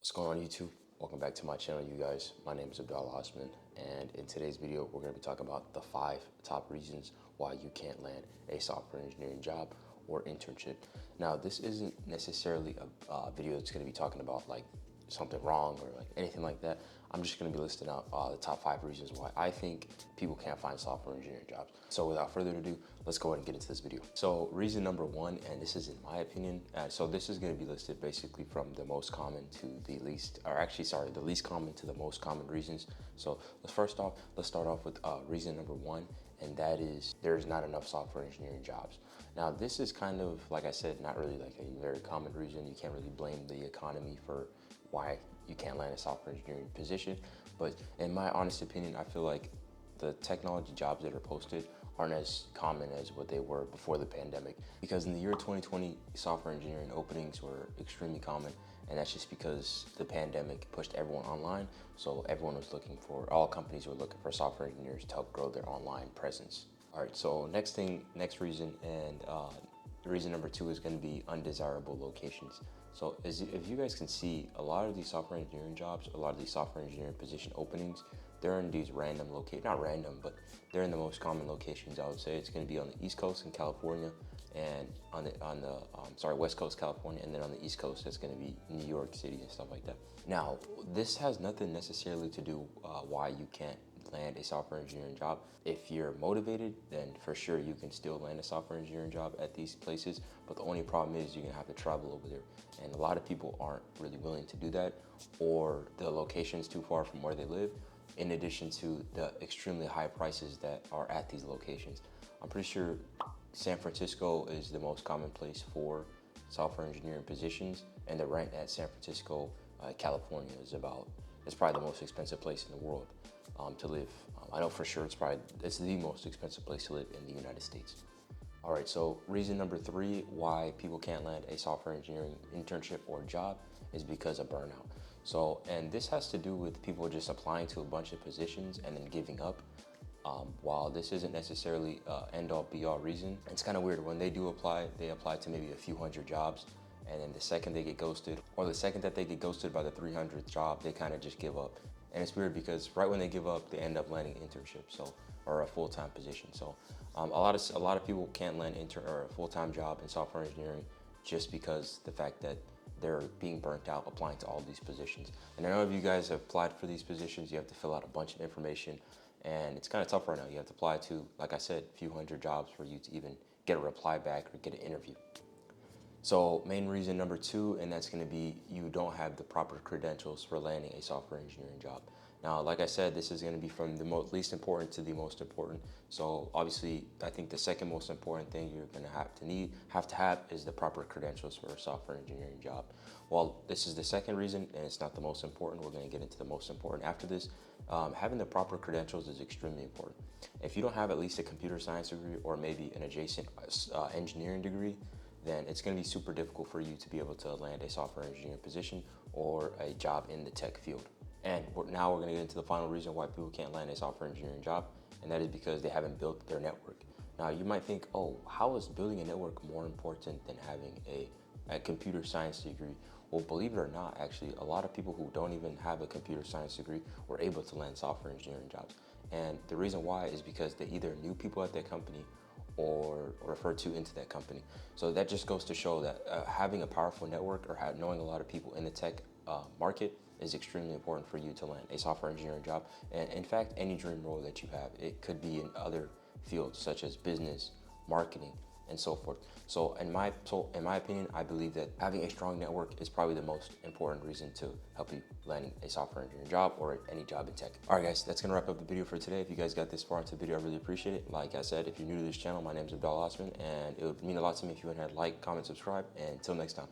What's going on YouTube? Welcome back to my channel, you guys. My name is Abdalla Osman, and in today's video, we're going to be talking about the 5 top reasons why you can't land a software engineering job or internship. Now, this isn't necessarily a video that's going to be talking about like something wrong or like anything like that. I'm just going to be listing out the top 5 reasons why I think people can't find software engineering jobs. So without further ado, let's go ahead and get into this video. So reason number 1, and this is in my opinion, so this is going to be listed basically from the most common to the least, or actually sorry, the least common to the most common reasons. So let's start off with reason number 1, and that is there's not enough software engineering jobs. Now this is kind of, like I said, not really like a very common reason. You can't really blame the economy for why you can't land a software engineering position. But in my honest opinion, I feel like the technology jobs that are posted aren't as common as what they were before the pandemic. Because in the year 2020, software engineering openings were extremely common. And that's just because the pandemic pushed everyone online. So everyone was looking for, all companies were looking for software engineers to help grow their online presence. All right, so next reason, and reason number 2 is going to be undesirable locations. So if you guys can see, a lot of these software engineering jobs, a lot of these software engineering position openings, they're in these random locations, not random, but they're in the most common locations. I would say it's going to be on the East Coast in California, and on the West Coast California, and then on the East Coast that's going to be New York City and stuff like that. Now, this has nothing necessarily to do why you can't land a software engineering job. If you're motivated, then for sure you can still land a software engineering job at these places, but the only problem is you're gonna have to travel over there, and a lot of people aren't really willing to do that, or the location is too far from where they live, in addition to the extremely high prices that are at these locations. I'm pretty sure San Francisco is the most common place for software engineering positions, and the rent at San Francisco, California is it's probably the most expensive place in the world to live. I know for sure it's the most expensive place to live in the United States. All right, so reason number 3 why people can't land a software engineering internship or job is because of burnout. So, and this has to do with people just applying to a bunch of positions and then giving up. While this isn't necessarily end-all be-all reason, it's kind of weird. When they do apply, they apply to maybe a few hundred jobs, and then the second they get ghosted, or the second that they get ghosted by the 300th job, they kind of just give up. And it's weird because right when they give up, they end up landing an internship, or a full-time position. So a lot of people can't land a full-time job in software engineering just because the fact that they're being burnt out applying to all these positions. And I know if you guys have applied for these positions, you have to fill out a bunch of information, and it's kind of tough right now. You have to apply to, like I said, a few hundred jobs for you to even get a reply back or get an interview. So main reason number 2, and that's going to be you don't have the proper credentials for landing a software engineering job. Now, like I said, this is going to be from the least important to the most important. So obviously, I think the second most important thing you're going to have to have is the proper credentials for a software engineering job. Well, this is the second reason, and it's not the most important. We're going to get into the most important after this. Having the proper credentials is extremely important. If you don't have at least a computer science degree or maybe an adjacent engineering degree, then it's going to be super difficult for you to be able to land a software engineering position or a job in the tech field. And now we're going to get into the final reason why people can't land a software engineering job, and that is because they haven't built their network. Now you might think, oh, how is building a network more important than having a computer science degree? Well, believe it or not, actually, a lot of people who don't even have a computer science degree were able to land software engineering jobs. And the reason why is because they either knew people at their company or referred to into that company. So that just goes to show that having a powerful network or knowing a lot of people in the tech market is extremely important for you to land a software engineering job. And in fact, any dream role that you have, it could be in other fields such as business, marketing, and so forth. So in my opinion, I believe that having a strong network is probably the most important reason to help you landing a software engineering job or any job in tech. All right, guys, that's gonna wrap up the video for today. If you guys got this far into the video, I really appreciate it. Like I said, if you're new to this channel, my name is Abdalla Osman, and it would mean a lot to me if you went ahead, like, comment, subscribe, and until next time.